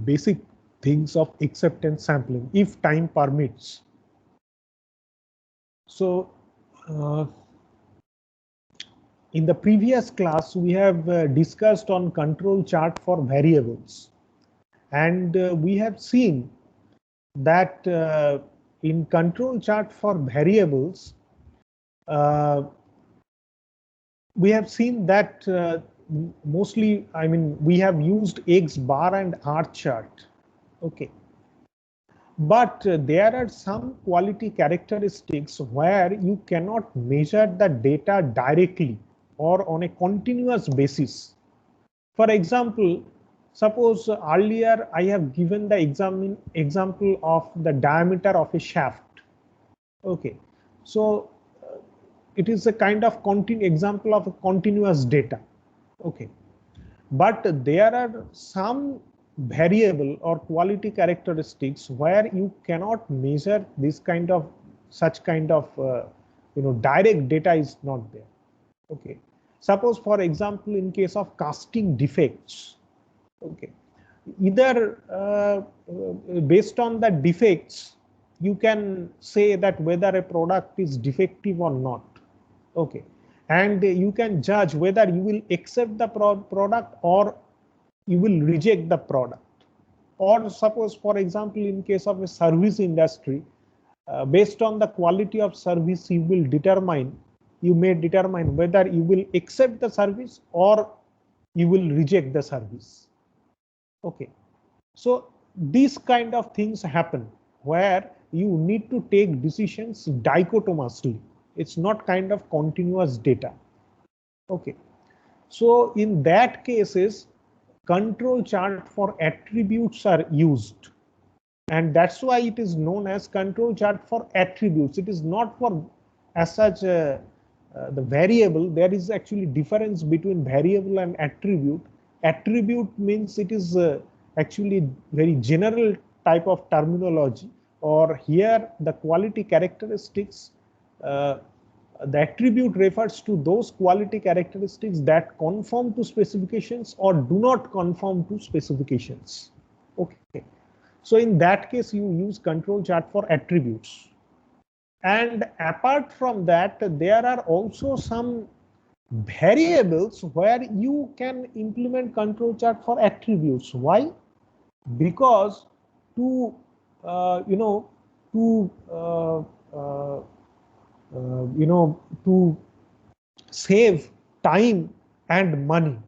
basic things of acceptance sampling if time permits. So in the previous class, we have discussed on control chart for variables, and we have seen that in control chart for variables, we have seen that mostly, I mean, we have used X bar and R chart. Okay. But there are some quality characteristics where you cannot measure the data directly or on a continuous basis. For example, suppose earlier I have given the example of the diameter of a shaft. Okay, so it is a kind of example of a continuous data. Okay, but there are some variable or quality characteristics where you cannot measure this kind of such kind of direct data is not there. Okay, suppose for example in case of casting defects, okay, either based on the defects you can say that whether a product is defective or not. Okay, and you can judge whether you will accept the product or you will reject the product. Or suppose for example in case of a service industry, based on the quality of service you may determine whether you will accept the service or you will reject the service. Okay, so these kind of things happen where you need to take decisions dichotomously. It's not kind of continuous data. Okay, so in that cases, control chart for attributes are used, and that's why it is known as control chart for attributes. It is not for as such the variable. There is actually difference between variable and attribute. Attribute means it is actually very general type of terminology, or here the quality characteristics, the attribute refers to those quality characteristics that conform to specifications or do not conform to specifications. Okay, so in that case you use control chart for attributes. And apart from that, there are also some variables where you can implement control chart for attributes. Why? Because to to to save time and money.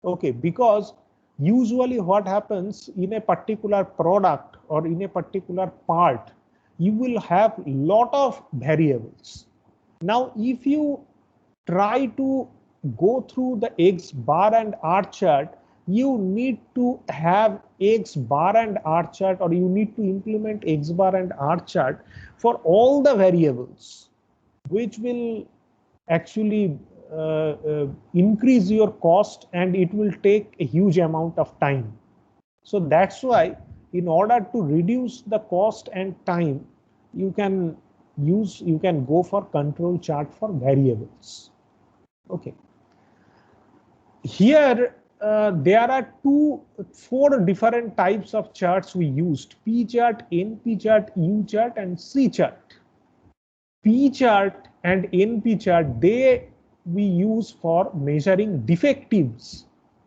Okay, because usually what happens in a particular product or in a particular part, you will have lot of variables. Now if you try to go through the X bar and R chart, you need to have X bar and R chart, or you need to implement X bar and R chart for all the variables, which will actually increase your cost and it will take a huge amount of time. So that's why in order to reduce the cost and time, you can go for control chart for variables. Okay, here there are four different types of charts we used: P chart, NP chart, U chart and C chart. P chart and NP chart, we use for measuring defectives.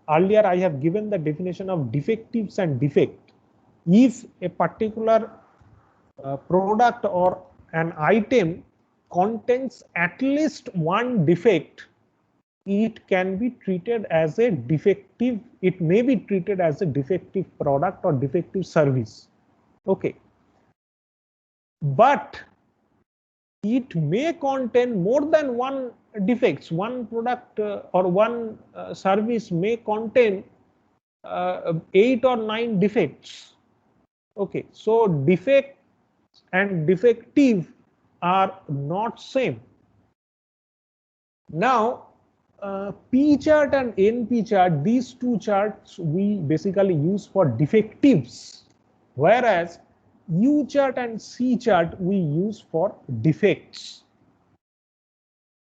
Earlier I have given the definition of defectives and defect. If a particular product or an item contains at least one defect, it can be treated as a defective. It may be treated as a defective product or defective service. Okay, but it may contain more than one defects. One product or one service may contain 8 or 9 defects. Okay, so defect and defective are not same. Now P chart and NP chart, these two charts we basically use for defectives, whereas U chart and C chart we use for defects.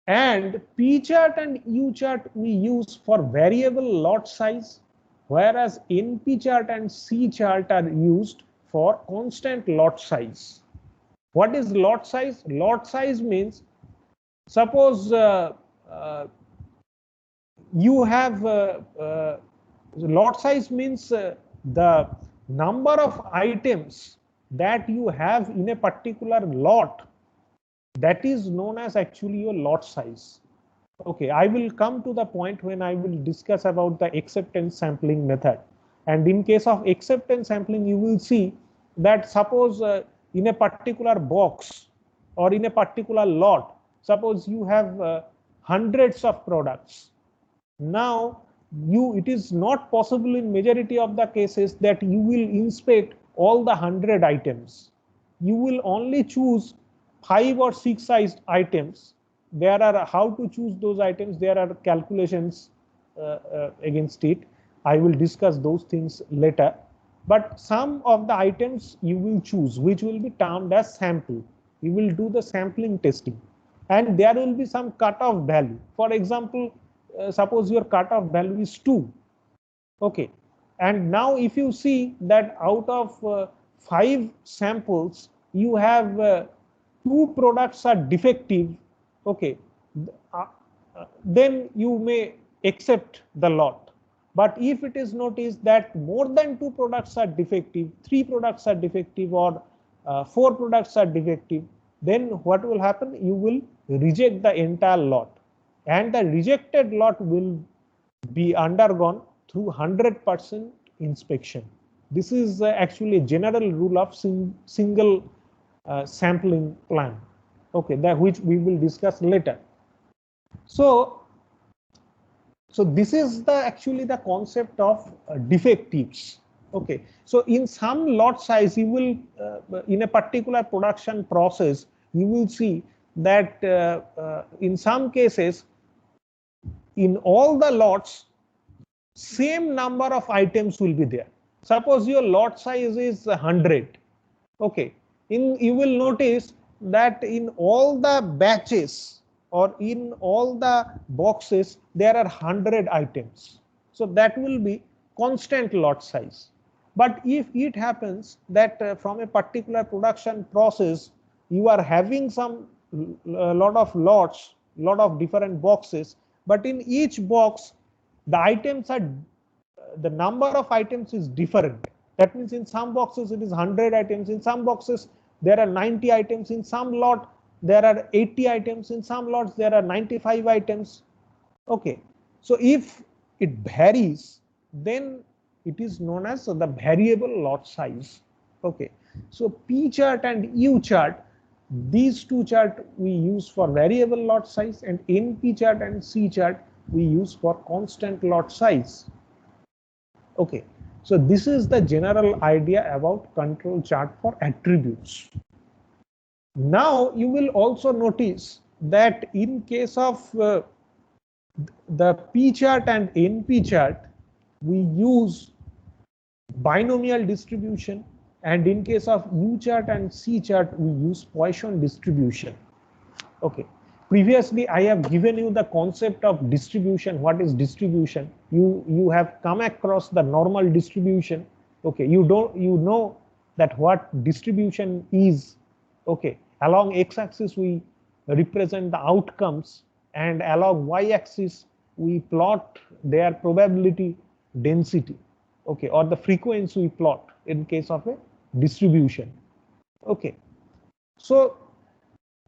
And P chart and U chart we use for variable lot size, whereas NP chart and C chart are used for constant lot size. What is lot size? Lot size means, suppose you have lot size means the number of items that you have in a particular lot, that is known as actually your lot size. Okay, I will come to the point when I will discuss about the acceptance sampling method. And in case of acceptance sampling, you will see that suppose in a particular box or in a particular lot, suppose you have hundreds of products. Now, it is not possible in majority of the cases that you will inspect all the 100 items. You will only choose 5 or 6 sized items. There are, how to choose those items, there are calculations against it. I will discuss those things later. But some of the items you will choose, which will be termed as sample. You will do the sampling testing, and there will be some cutoff value. For example, suppose your cutoff value is 2. Okay, and now if you see that out of 5 samples, you have 2 products are defective. Okay, then you may accept the lot. But if it is noticed that more than 2 products are defective, 3 products are defective, or 4 products are defective, then what will happen? You will reject the entire lot, and the rejected lot will be undergone through 100% inspection. This is actually a general rule of single sampling plan. Okay, that which we will discuss later. So this is the actually the concept of defectives. Okay, so in some lot size, you will in a particular production process, you will see that in some cases, in all the lots, same number of items will be there. Suppose your lot size is 100. Okay, you will notice that in all the batches or in all the boxes, there are 100 items. So that will be constant lot size. But if it happens that from a particular production process, you are having some lot of lots, lot of different boxes, but in each box, the items are, the number of items is different. That means in some boxes it is 100 items, in some boxes there are 90 items, in some lot there are 80 items, in some lots there are 95 items. Okay, so if it varies, then it is known as the variable lot size. Okay, so P chart and U chart, these two chart we use for variable lot size, and NP chart and C chart we use for constant lot size. Okay, so this is the general idea about control chart for attributes. Now you will also notice that in case of the P chart and NP chart, we use binomial distribution, and in case of U chart and C chart, we use Poisson distribution. Okay, previously I have given you the concept of distribution. What is distribution? You have come across the normal distribution. Okay, you know that what distribution is. Okay, along x-axis we represent the outcomes, and along y-axis we plot their probability density. Okay, or the frequency we plot in case of a distribution. Okay, so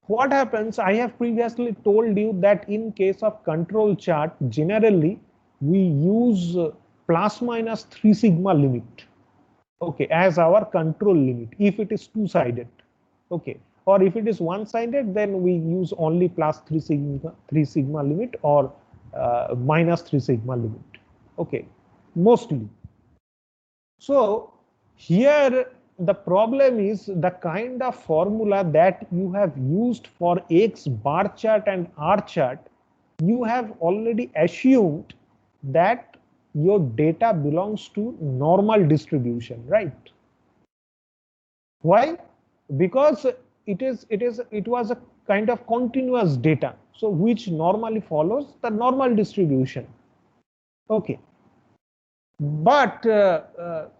what happens, I have previously told you that in case of control chart, generally we use plus minus 3 sigma limit, okay, as our control limit if it is two-sided. Okay, or if it is one-sided, then we use only plus 3 sigma limit, or minus 3 sigma limit. Okay, mostly. So here the problem is the kind of formula that you have used for X bar chart and R chart, you have already assumed that your data belongs to normal distribution, right? Why? Because it was a kind of continuous data, so which normally follows the normal distribution. Okay, But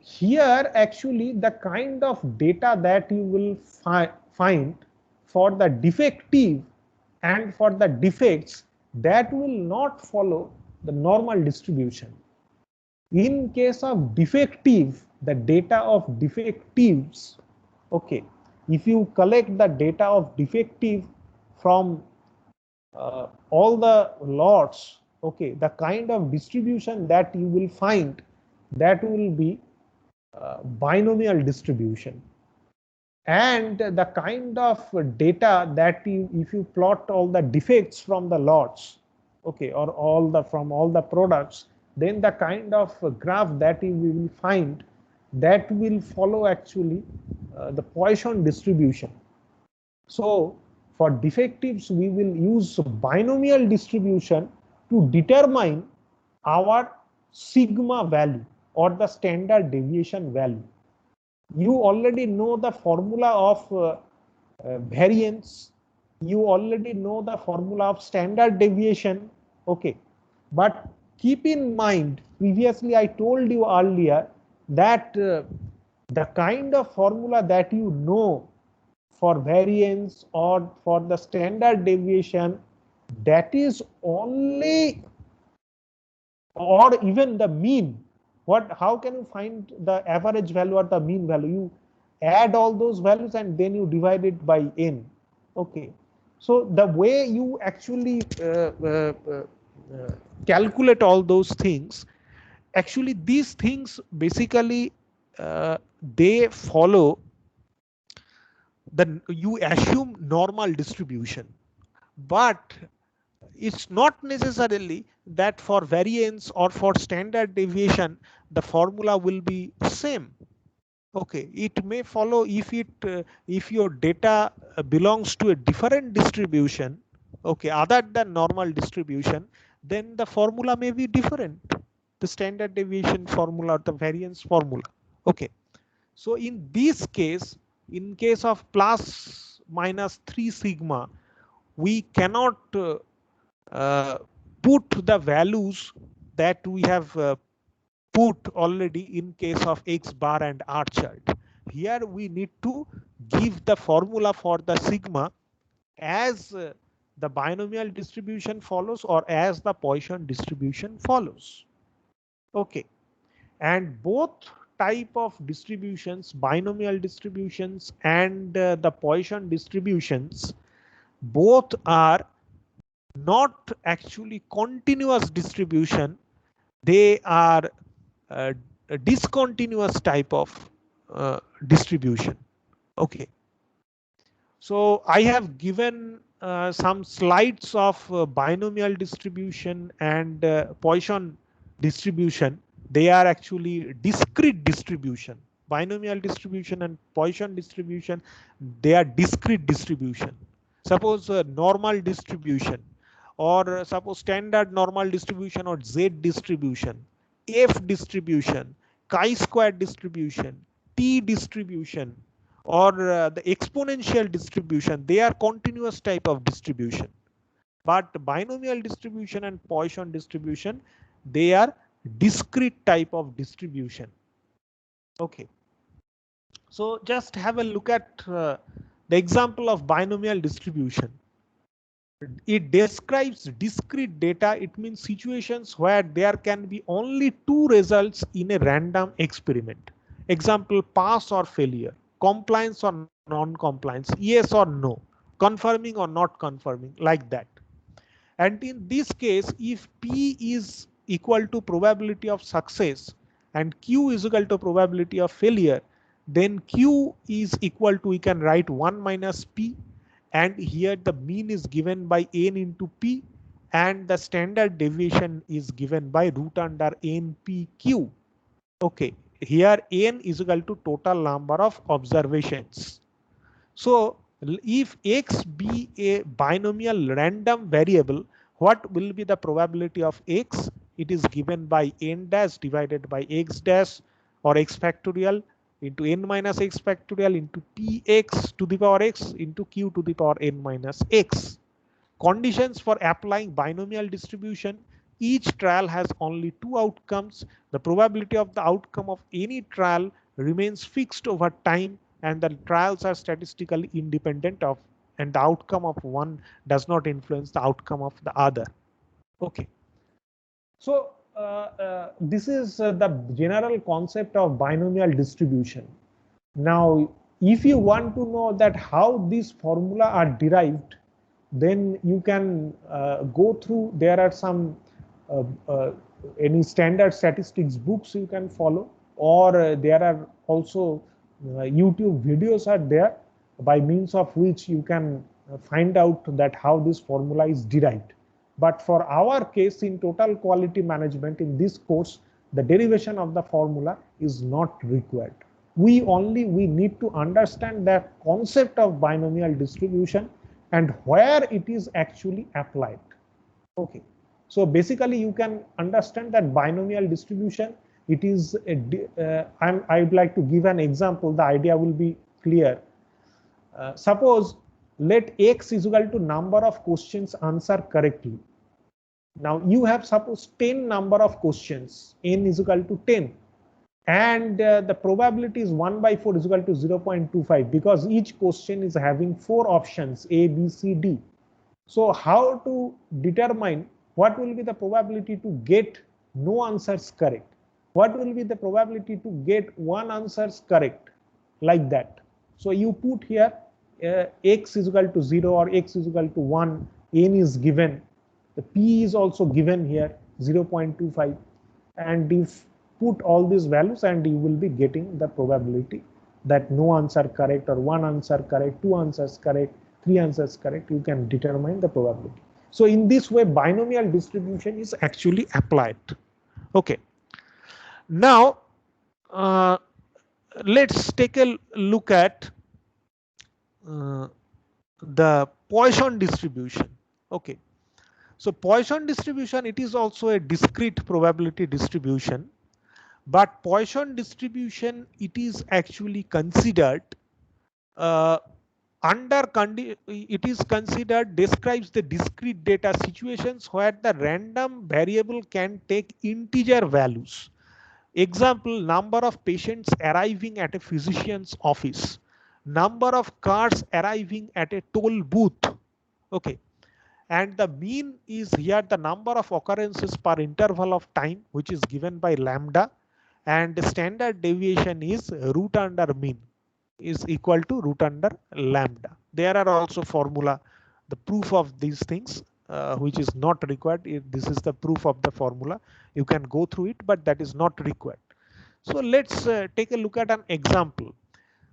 here actually the kind of data that you will find for the defective and for the defects, that will not follow the normal distribution. In case of defective, the data of defectives, okay, if you collect the data of defective from all the lots, okay, the kind of distribution that you will find, that will be binomial distribution. And the kind of data that you, if you plot all the defects from the lots, okay, or all the from all the products, then the kind of graph that you will find, that will follow actually the Poisson distribution. So for defectives, we will use binomial distribution to determine our sigma value or the standard deviation value. You already know the formula of variance. You already know the formula of standard deviation. Okay. But keep in mind, previously I told you earlier that the kind of formula that you know for variance or for the standard deviation, that is only, or even the mean. How can you find the average value or the mean value? You add all those values and then you divide it by n. Okay. So the way you actually calculate all those things, actually these things basically they follow you assume normal distribution, but it's not necessarily that for variance or for standard deviation the formula will be same. Okay, it may follow if your data belongs to a different distribution, okay, other than normal distribution, then the formula may be different, the standard deviation formula or the variance formula. Okay, so in this case, in case of plus minus 3 sigma, we cannot put the values that we have put already in case of X bar and R chart. Here we need to give the formula for the sigma as the binomial distribution follows or as the Poisson distribution follows. Okay, and both type of distributions, binomial distributions and the Poisson distributions, both are not actually continuous distribution. They are a discontinuous type of distribution. Okay. So I have given some slides of binomial distribution and Poisson distribution. They are actually discrete distribution. Binomial distribution and Poisson distribution, they are discrete distribution. Suppose normal distribution, or suppose standard normal distribution or Z distribution, F distribution, chi-square distribution, T distribution, or the exponential distribution, they are continuous type of distribution. But binomial distribution and Poisson distribution, they are discrete type of distribution. Okay. So just have a look at the example of binomial distribution. It describes discrete data. It means situations where there can be only two results in a random experiment. Example, pass or failure, compliance or non-compliance, yes or no, confirming or not confirming, like that. And in this case, if P is equal to probability of success and Q is equal to probability of failure, then Q is equal to, we can write 1 minus P, and here the mean is given by n into P and the standard deviation is given by root under npq. Okay, here n is equal to total number of observations. So if X be a binomial random variable, what will be the probability of X? It is given by n dash divided by X dash or X factorial into n minus X factorial into Px to the power X into Q to the power n minus X. Conditions for applying binomial distribution: Each trial has only two outcomes. The probability of the outcome of any trial remains fixed over time, and the trials are statistically independent of, and the outcome of one does not influence the outcome of the other. Okay. So this is the general concept of binomial distribution. Now, if you want to know that how these formula are derived, then you can go through. There are some uh, uh, any standard statistics books you can follow, or there are also YouTube videos are there by means of which you can find out that how this formula is derived. But for our case in total quality management in this course, the derivation of the formula is not required. We need to understand the concept of binomial distribution and where it is actually applied. Okay. So basically you can understand that binomial distribution, it is I would like to give an example. The idea will be clear. Suppose let x is equal to number of questions answered correctly. Now you have suppose 10 number of questions, n is equal to 10, and the probability is 1 by 4 is equal to 0.25 because each question is having 4 options A, B, C, D. So how to determine what will be the probability to get no answers correct? What will be the probability to get one answers correct? Like that. So you put here x is equal to 0 or x is equal to 1, n is given, the p is also given here 0.25, and if put all these values and you will be getting the probability that no answer correct or one answer correct, two answers correct, three answers correct, you can determine the probability. So in this way binomial distribution is actually applied. Okay. Now let's take a look at the Poisson distribution. Okay. So Poisson distribution, it is also a discrete probability distribution, but Poisson distribution, it is actually considered uh, it is considered describes the discrete data situations where the random variable can take integer values. Example, number of patients arriving at a physician's office, number of cars arriving at a toll booth. Okay. And the mean is here the number of occurrences per interval of time, which is given by lambda, and the standard deviation is root under mean is equal to root under lambda. There are also formula, the proof of these things, which is not required. This is the proof of the formula. You can go through it, but that is not required. So let's take a look at an example.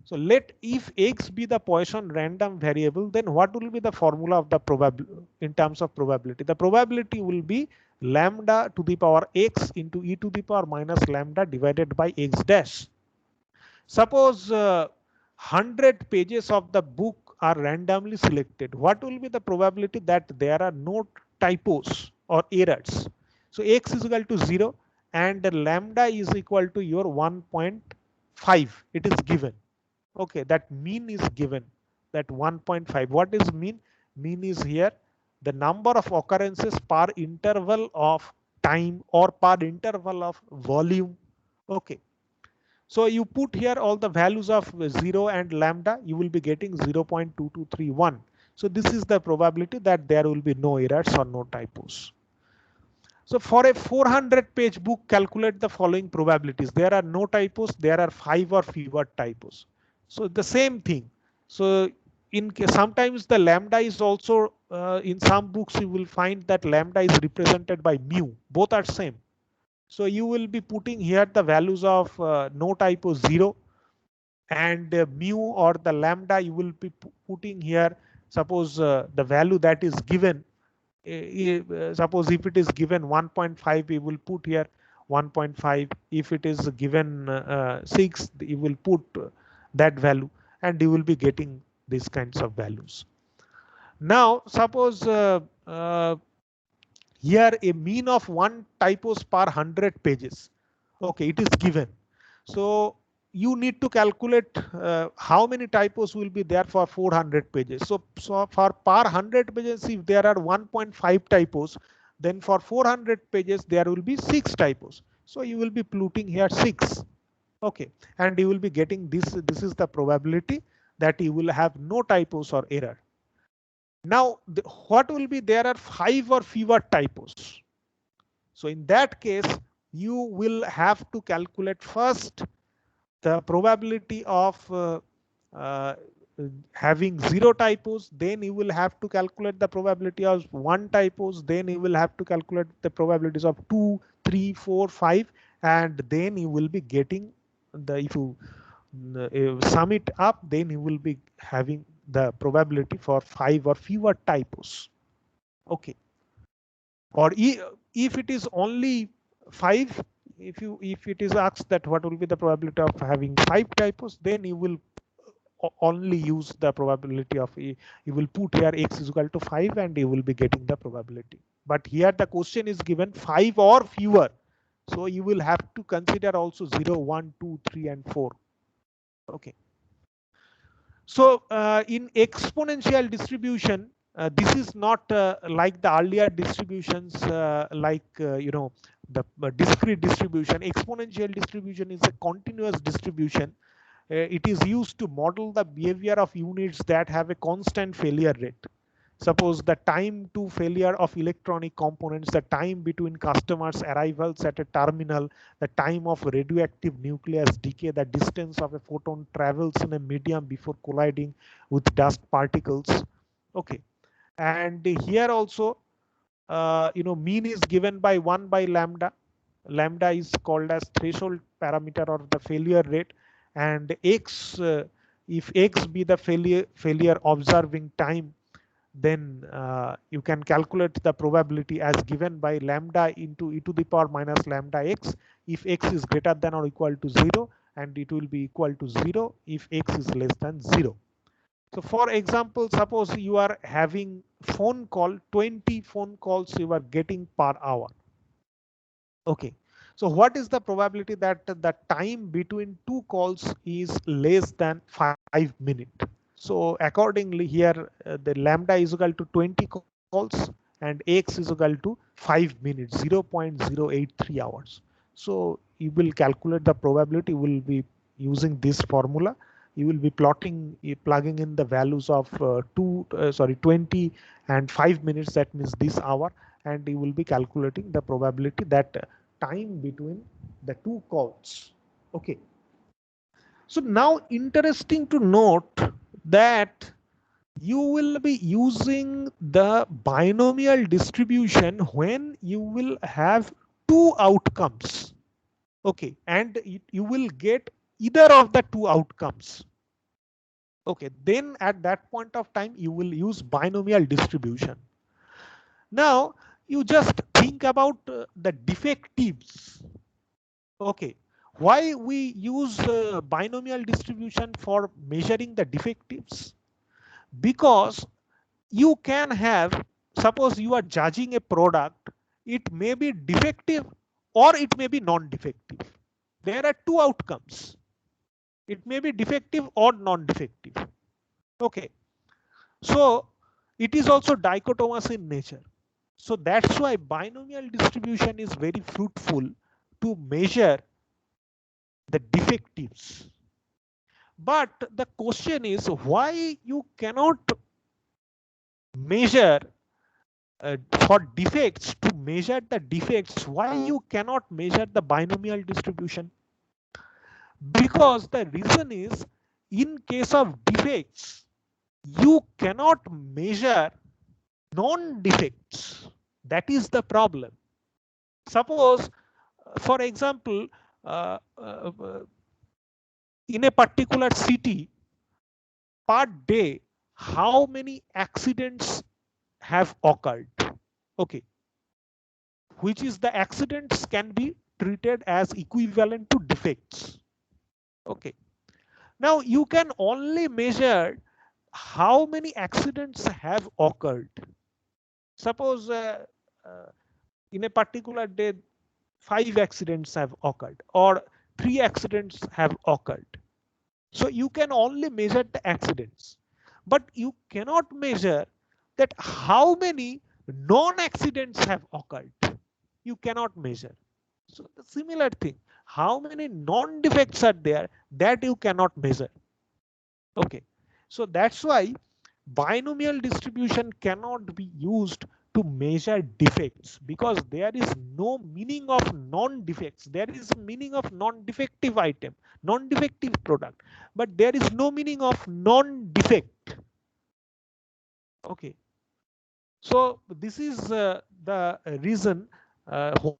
So let if x be the Poisson random variable, then what will be the formula of the probability in terms of probability? The probability will be lambda to the power x into e to the power minus lambda divided by x dash. Suppose 100 pages of the book are randomly selected. What will be the probability that there are no typos or errors? So x is equal to 0 and lambda is equal to your 1.5. It is given. Okay, that mean is given, that 1.5. What is mean? Mean is here the number of occurrences per interval of time or per interval of volume. Okay. So you put here all the values of 0 and lambda, you will be getting 0.2231. So this is the probability that there will be no errors or no typos. So for a 400 page book, calculate the following probabilities. There are no typos, there are 5 or fewer typos. So the same thing. So in sometimes the lambda is also in some books you will find that lambda is represented by mu. Both are same. So you will be putting here the values of no typo 0 and mu or the lambda you will be putting here. Suppose the value that is given, suppose if it is given 1.5, you will put here 1.5. If it is given 6, you will put that value and you will be getting these kinds of values. Now suppose here a mean of 1 typos per 100 pages. Okay, it is given. So you need to calculate how many typos will be there for 400 pages. So for per 100 pages, if there are 1.5 typos, then for 400 pages there will be 6 typos. So you will be plotting here 6. Okay, and you will be getting this. This is the probability that you will have no typos or error. Now, what will be, there are 5 or fewer typos. So in that case, you will have to calculate first the probability of uh, having 0 typos, then you will have to calculate the probability of 1 typos, then you will have to calculate the probabilities of 2, 3, 4, 5, and then you will be getting the, if you sum it up, then you will be having the probability for 5 or fewer typos. Okay, or if it is only 5, if it is asked that what will be the probability of having 5 typos, then you will only use the probability of, you will put here x is equal to 5 and you will be getting the probability. But here the question is given 5 or fewer, so you will have to consider also 0, 1, 2, 3 and 4. Okay, so in exponential distribution, this is not like the earlier distributions, like the discrete distribution. Exponential distribution is a continuous distribution. It is used to model the behavior of units that have a constant failure rate. Suppose the time to failure of electronic components, the time between customers' arrivals at a terminal, the time of radioactive nucleus decay, the distance of a photon travels in a medium before colliding with dust particles. Okay, and here also, mean is given by 1 by lambda. Lambda is called as threshold parameter or the failure rate, and x, if x be the failure observing time, then you can calculate the probability as given by lambda into e to the power minus lambda x if x is greater than or equal to 0, and it will be equal to 0 if x is less than 0. So for example, suppose you are having phone call, 20 phone calls you are getting per hour. Okay, so what is the probability that the time between 2 calls is less than 5 minutes? So accordingly here, the lambda is equal to 20 calls and x is equal to 5 minutes, 0.083 hours. So you will calculate the probability. You will be using this formula. You will be plotting, plugging in the values of 20 and 5 minutes, that means this hour, and you will be calculating the probability that time between the 2 calls. Okay. So now interesting to note that you will be using the binomial distribution when you will have 2 outcomes. Okay, and you will get either of the 2 outcomes. Okay, then at that point of time you will use binomial distribution. Now you just think about the defectives. Okay, why we use binomial distribution for measuring the defectives? Because you can have, suppose you are judging a product, it may be defective or it may be non-defective. There are 2 outcomes. It may be defective or non-defective. Okay, so it is also dichotomous in nature. So that's why binomial distribution is very fruitful to measure the defectives. But the question is why you cannot measure for defects, to measure the defects, why you cannot measure the binomial distribution? Because the reason is, in case of defects, you cannot measure non-defects. That is the problem. Suppose, for example, in a particular city, per day, how many accidents have occurred? Okay, which is the accidents can be treated as equivalent to defects. Okay, now you can only measure how many accidents have occurred. Suppose in a particular day 5 accidents have occurred or 3 accidents have occurred. So you can only measure the accidents, but you cannot measure that how many non-accidents have occurred, you cannot measure. So the similar thing, how many non-defects are there, that you cannot measure. Okay, so that's why binomial distribution cannot be used to measure defects, because there is no meaning of non-defects. There is meaning of non-defective item, non-defective product, but there is no meaning of non-defect. Okay, so this is the reason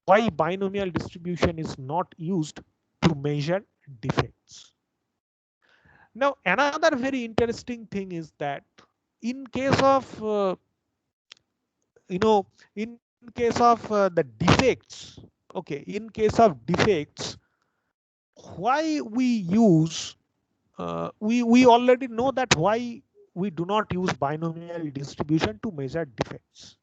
why binomial distribution is not used to measure defects. Now, another very interesting thing is that in case of in case of the defects, okay, in case of defects, why we use we already know that why we do not use binomial distribution to measure defects.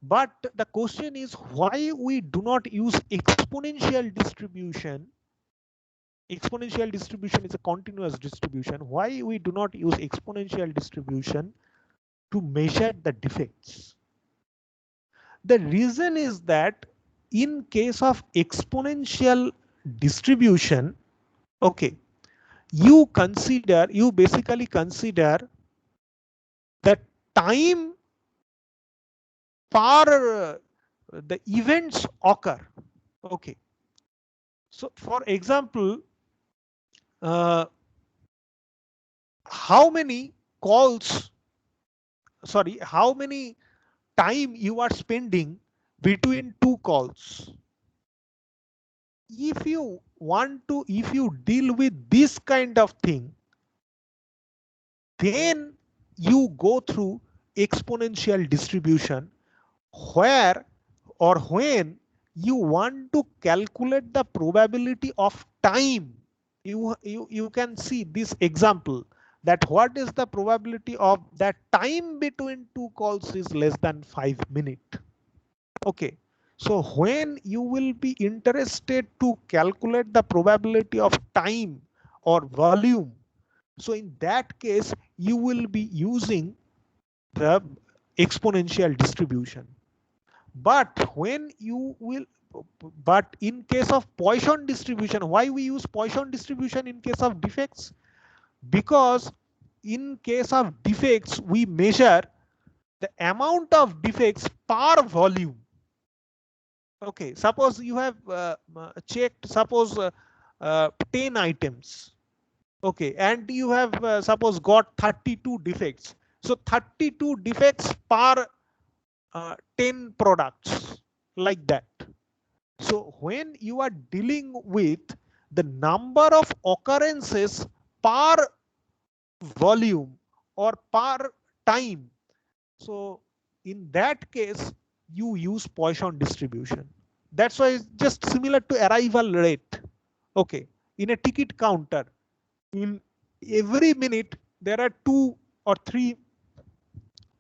But the question is why we do not use exponential distribution. Exponential distribution is a continuous distribution. Why we do not use exponential distribution to measure the defects? The reason is that in case of exponential distribution, okay, you basically consider the time per the events occur. Okay, so for example, how many calls, sorry, how many time you are spending between two calls. If you deal with this kind of thing, then you go through exponential distribution, where or when you want to calculate the probability of time. You can see this example, that what is the probability of that time between two calls is less than 5 minutes. Okay, so when you will be interested to calculate the probability of time or volume, so in that case you will be using the exponential distribution. But when you will, but in case of Poisson distribution, why we use Poisson distribution in case of defects? Because in case of defects we measure the amount of defects per volume. Okay, suppose you have checked, suppose 10 items. Okay, and you have suppose got 32 defects. So 32 defects per 10 products, like that. So when you are dealing with the number of occurrences per volume or per time, so in that case you use Poisson distribution. That's why it's just similar to arrival rate. Okay, in a ticket counter, in every minute there are 2 or 3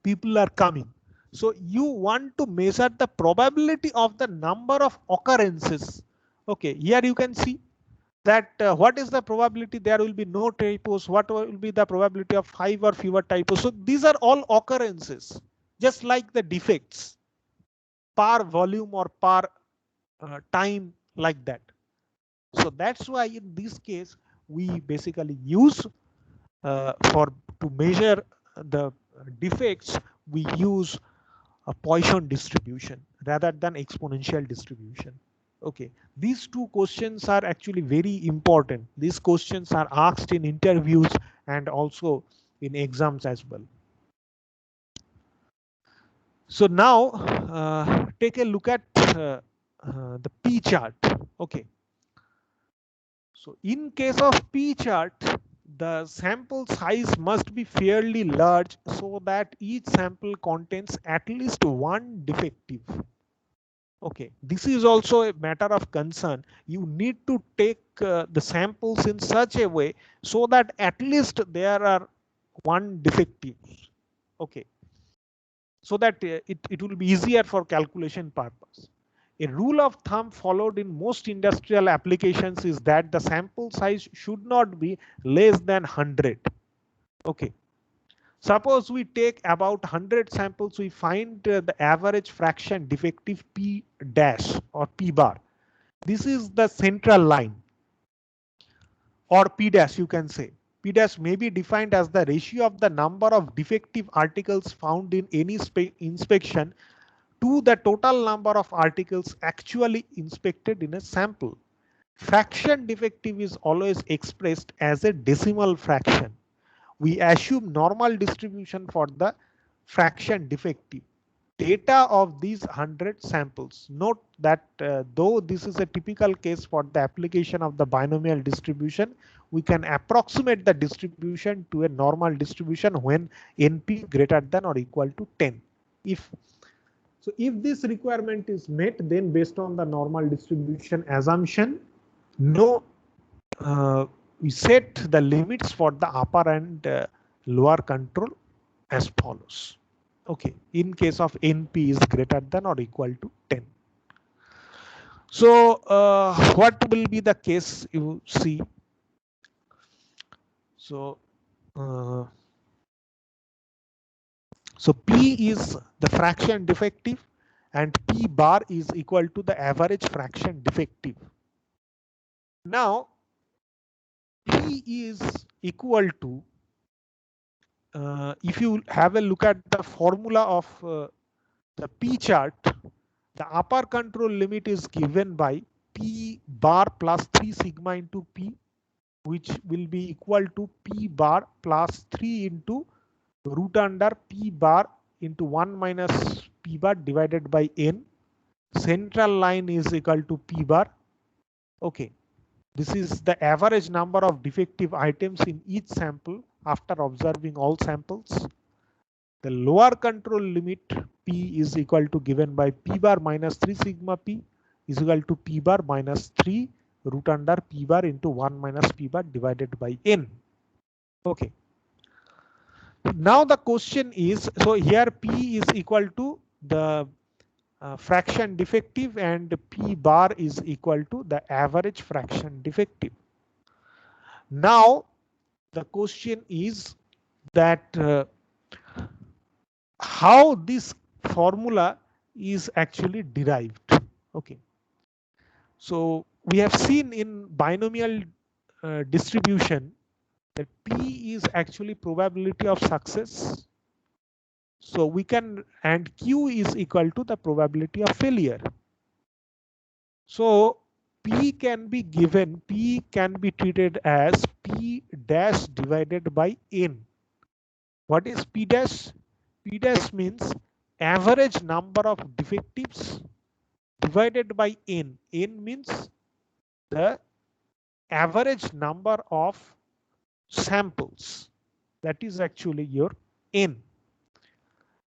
people are coming. So you want to measure the probability of the number of occurrences. Okay, here you can see that what is the probability there will be no typos, what will be the probability of 5 or fewer typos. So these are all occurrences, just like the defects, per volume or per time, like that. So that's why in this case we basically use to measure the defects, we use a Poisson distribution rather than exponential distribution. Okay, these two questions are actually very important. These questions are asked in interviews and also in exams as well. So now take a look at the P chart. Okay, so in case of P chart, the sample size must be fairly large so that each sample contains at least one defective. Okay, this is also a matter of concern. You need to take the samples in such a way so that at least there are one defective. Okay, so that it will be easier for calculation purpose. A rule of thumb followed in most industrial applications is that the sample size should not be less than 100. Okay, Suppose we take about 100 samples, we find the average fraction defective P dash or P bar. This is the central line, or P dash you can say. P dash may be defined as the ratio of the number of defective articles found in any inspection to the total number of articles actually inspected in a sample. Fraction defective is always expressed as a decimal fraction. We assume normal distribution for the fraction defective. Data of these 100 samples. Note that though this is a typical case for the application of the binomial distribution, we can approximate the distribution to a normal distribution when NP greater than or equal to 10. If this requirement is met, then based on the normal distribution assumption, we set the limits for the upper and lower control as follows. Okay, in case of NP is greater than or equal to 10. So what will be the case you see? So P is the fraction defective and P bar is equal to the average fraction defective. Now P is equal to, if you have a look at the formula of the P chart, the upper control limit is given by P bar plus 3 sigma into P, which will be equal to P bar plus 3 into root under P bar into 1 minus P bar divided by N. Central line is equal to P bar. Okay, this is the average number of defective items in each sample after observing all samples. The lower control limit P is equal to given by P bar minus 3 sigma P is equal to P bar minus 3 root under P bar into 1 minus P bar divided by N. Okay. Now the question is, so here P is equal to the fraction defective and P bar is equal to the average fraction defective. Now the question is that how this formula is actually derived. Okay, so we have seen in binomial distribution that P is actually probability of success. So we can, and Q is equal to the probability of failure. So P can be given, P can be treated as P dash divided by N. What is P dash? P dash means average number of defectives divided by N. N means the average number of samples. That is actually your N.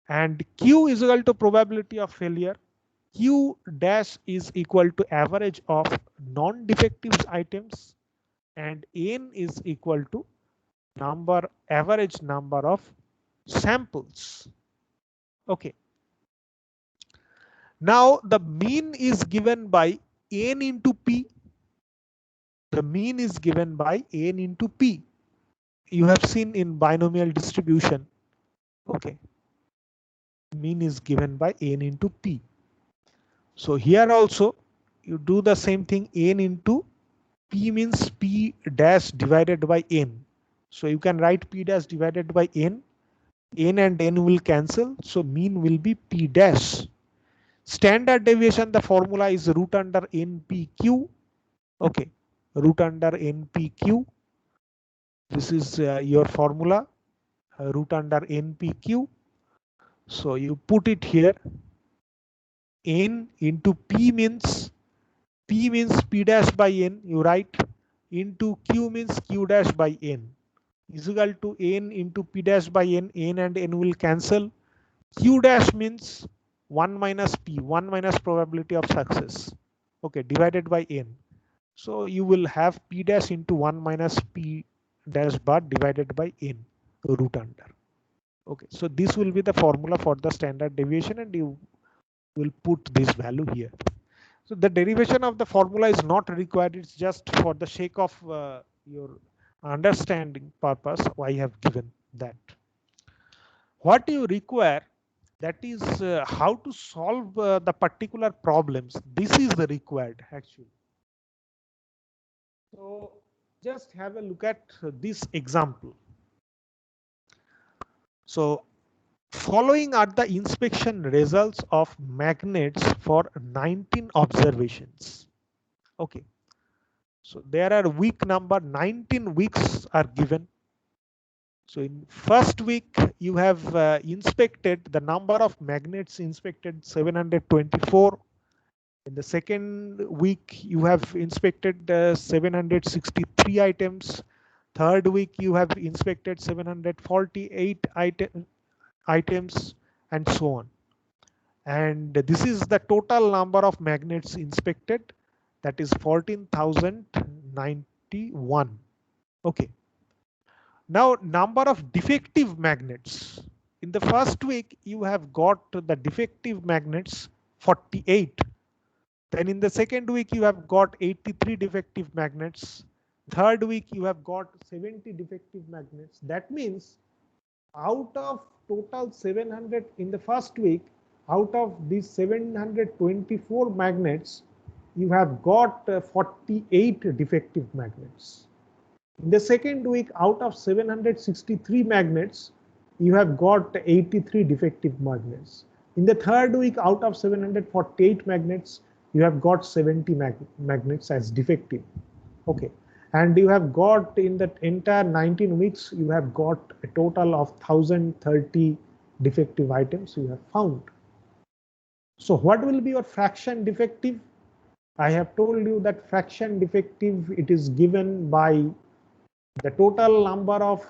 And Q is equal to probability of failure. Q dash is equal to average of non-defective items, and N is equal to average number of samples. Okay. Now the mean is given by N into P. The mean is given by N into P. You have seen in binomial distribution. Okay. Mean is given by N into P. So here also you do the same thing. N into P means P dash divided by N. So you can write P dash divided by N. N and N will cancel. So mean will be P dash. Standard deviation, the formula is root under NPQ. Okay, root under NPQ. This is your formula, root under NPQ. So you put it here. N into P means P dash by N. You write into Q means Q dash by N is equal to N into P dash by N. N and N will cancel. Q dash means 1 minus P, 1 minus probability of success. Okay, divided by N. So you will have P dash into 1 minus P dash bar divided by N root under. Okay, so this will be the formula for the standard deviation, and you will put this value here. So the derivation of the formula is not required. It's just for the sake of your understanding purpose, I have given that. what you require, that is how to solve the particular problems. This is the required actually. So just have a look at this example. So following are the inspection results of magnets for 19 observations. Okay. So there are week number 19 weeks are given. So in first week you have inspected the number of magnets inspected 724. In the second week you have inspected 763 items. Third week you have inspected 748 items and so on. And this is the total number of magnets inspected, that is 14,091. Okay. Now number of defective magnets. In the first week you have got the defective magnets 48. Then in the second week you have got 83 defective magnets. Third week you have got 70 defective magnets. That means out of total 700 in the first week, out of these 724 magnets, you have got 48 defective magnets. In the second week, out of 763 magnets, you have got 83 defective magnets. In the third week, out of 748 magnets, you have got 70 magnets as defective. Okay. And you have got in the entire 19 weeks, you have got a total of 1030 defective items you have found. So what will be your fraction defective? I have told you that fraction defective, it is given by the total number of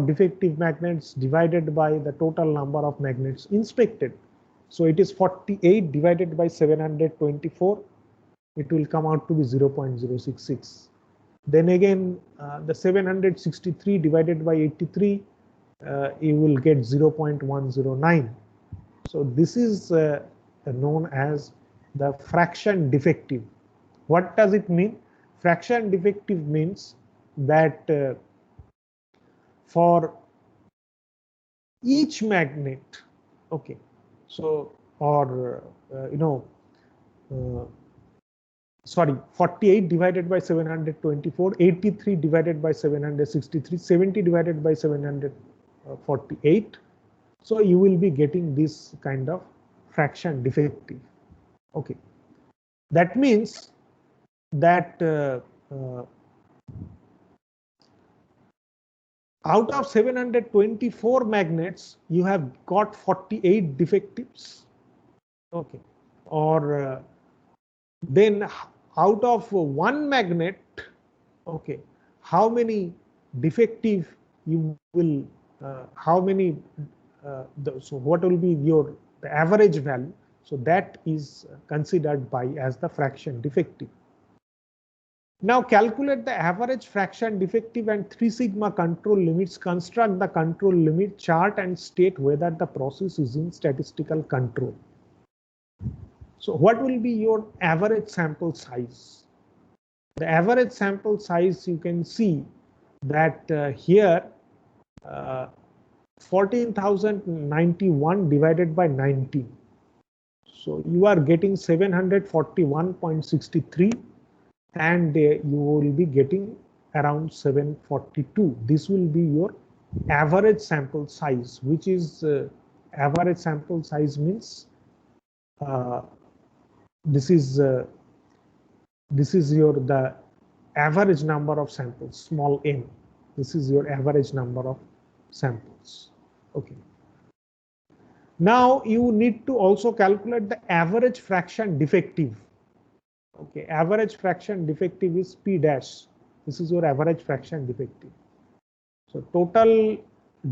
defective magnets divided by the total number of magnets inspected. So it is 48 divided by 724. It will come out to be 0.066. Then again, the 763 divided by 83, you will get 0.109. So this is known as the fraction defective. What does it mean? Fraction defective means that for each magnet, okay, so or sorry, 48 divided by 724, 83 divided by 763, 70 divided by 748. So you will be getting this kind of fraction defective. Okay, that means that out of 724 magnets, you have got 48 defectives. Okay, or then out of one magnet, okay, how many defective you will, how many, so what will be your the average value? So that is considered by as the fraction defective. Now calculate the average fraction defective and 3 sigma control limits. Construct the control limit chart and state whether the process is in statistical control. So what will be your average sample size? The average sample size, you can see that here 14,091 divided by 19. So you are getting 741.63 and you will be getting around 742. This will be your average sample size, which is average sample size means this is your the average number of samples, small n. This is your average number of samples. Okay. Now you need to also calculate the average fraction defective. Okay, average fraction defective is P dash. This is your average fraction defective. So total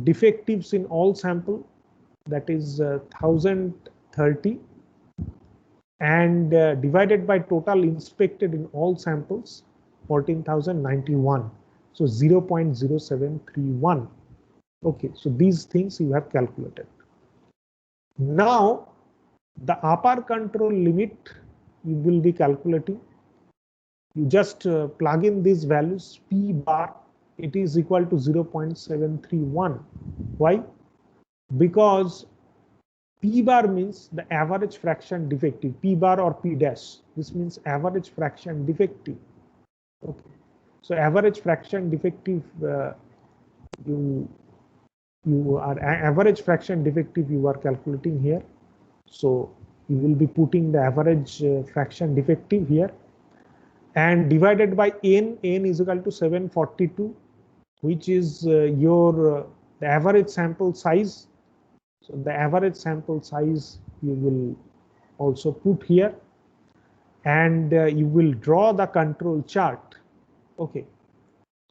defectives in all sample, that is 1030, and divided by total inspected in all samples 14,091. So 0.0731. Okay, so these things you have calculated. Now the upper control limit you will be calculating. You just plug in these values. P bar it is equal to 0.731. Why? Because P bar means the average fraction defective, P bar or P dash. This means average fraction defective. Okay. So average fraction defective, you are average fraction defective you are calculating here. So you will be putting the average fraction defective here and divided by n. N is equal to 742, which is your the average sample size. So the average sample size you will also put here, and you will draw the control chart. Okay.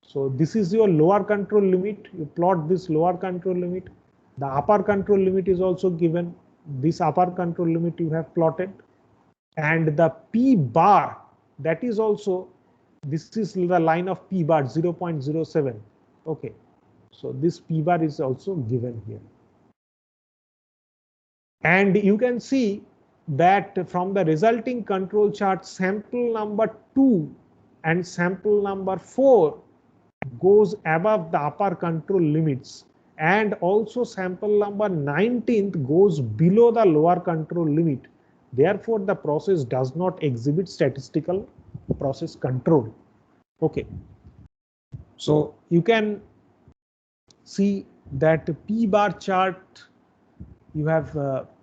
So this is your lower control limit. You plot this lower control limit. The upper control limit is also given. This upper control limit you have plotted, and the P bar, that is also, this is the line of P bar 0.07. Okay. So this P bar is also given here. And you can see that from the resulting control chart, sample number 2 and sample number 4 goes above the upper control limits, and also sample number 19th goes below the lower control limit. Therefore, the process does not exhibit statistical process control. Okay. So you can see that P bar chart, you have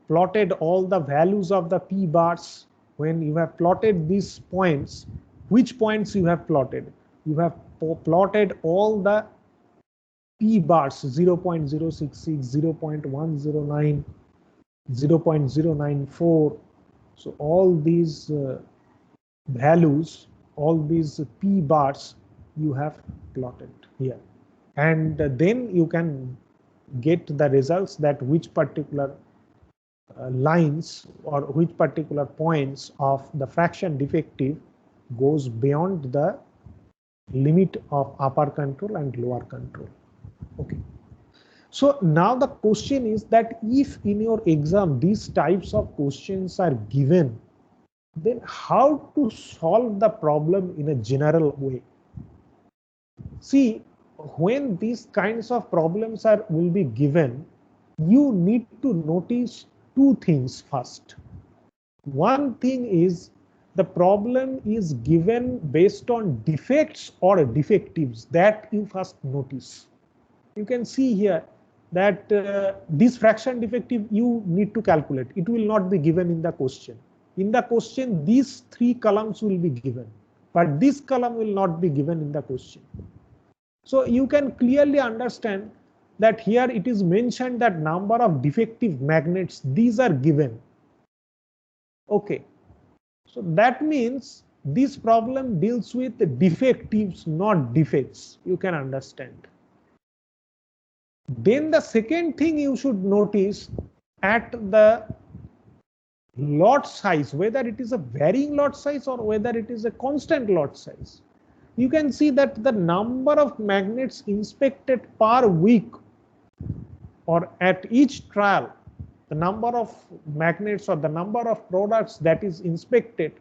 plotted all the values of the P bars. When you have plotted these points, which points you have plotted? You have plotted all the P bars 0.066, 0.109, 0.094. So all these values, all these P bars you have plotted here. And then you can get the results that which particular lines or which particular points of the fraction defective goes beyond the limit of upper control and lower control. Okay. So now the question is that if in your exam these types of questions are given, then how to solve the problem in a general way? See, when these kinds of problems will be given, you need to notice two things first. One thing is the problem is given based on defects or defectives, that you first notice. You can see here that this fraction defective you need to calculate. It will not be given in the question. In the question, these 3 columns will be given, but this column will not be given in the question. So you can clearly understand that here it is mentioned that number of defective magnets, these are given. Okay. So that means this problem deals with the defectives, not defects. You can understand. Then the second thing you should notice at the lot size, whether it is a varying lot size or whether it is a constant lot size. You can see that the number of magnets inspected per week or at each trial, the number of magnets or the number of products that is inspected,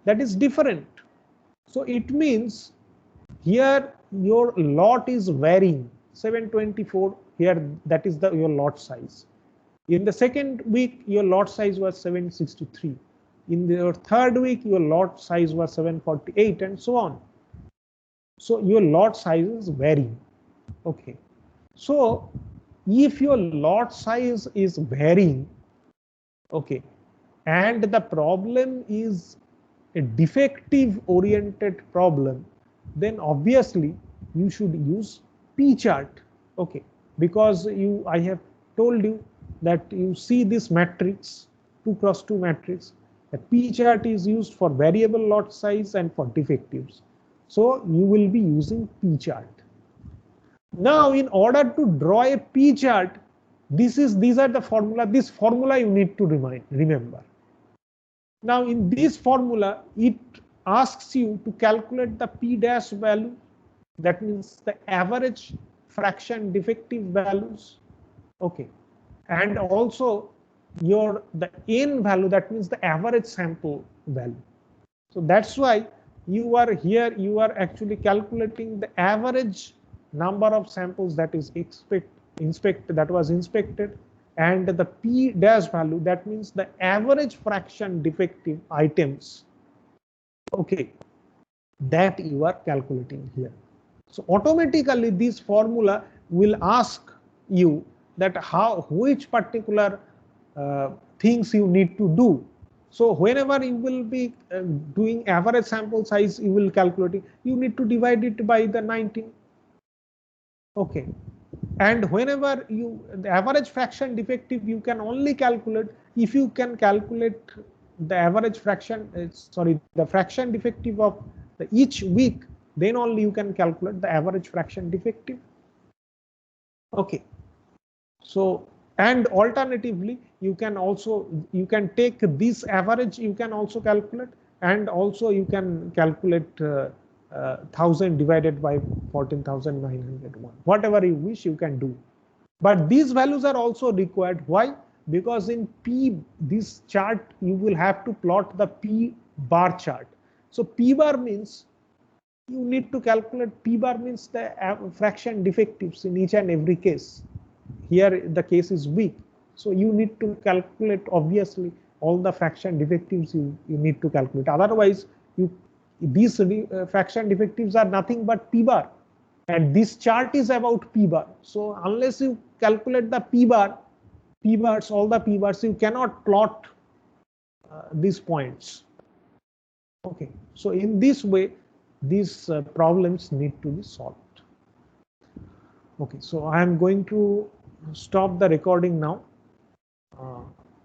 that is different. So it means here your lot is varying. 724 here, that is your lot size. In the second week your lot size was 763. In the third week your lot size was 748, and so on. So your lot sizes vary. Okay. So if your lot size is varying, okay, and the problem is a defective oriented problem, then obviously you should use P chart. Okay, because I have told you that you see this matrix, 2x2 matrix. The P chart is used for variable lot size and for defectives. So you will be using P chart. Now, in order to draw a P chart, these are the formula. This formula you need to remember. Now, in this formula, it asks you to calculate the P dash value. That means the average fraction defective values. Okay, and also the N value. That means the average sample value. So that's why you are here. You are actually calculating the average number of samples that is inspected, and the p dash value, that means the average fraction defective items, okay, that you are calculating here. So automatically this formula will ask you that which particular things you need to do. So whenever you will be doing average sample size, you will calculate it, you need to divide it by the 19. Okay. And whenever the average fraction defective, you can only calculate if you can calculate the average fraction, the fraction defective of each week, then only you can calculate the average fraction defective. Okay. So, and alternatively, you can take this average, you can also calculate, and also you can calculate 1000 divided by 14,901. Whatever you wish, you can do. But these values are also required. Why? Because in this chart, you will have to plot the P bar chart. So P bar means you need to calculate, P bar means the fraction defectives in each and every case. Here the case is weak. So you need to calculate, obviously, all the fraction defectives you need to calculate. Otherwise, these fraction defectives are nothing but P bar. And this chart is about P bar. So unless you calculate the P bars, all the P bars, you cannot plot these points. Okay. So in this way, these problems need to be solved. Okay. So I am going to stop the recording now.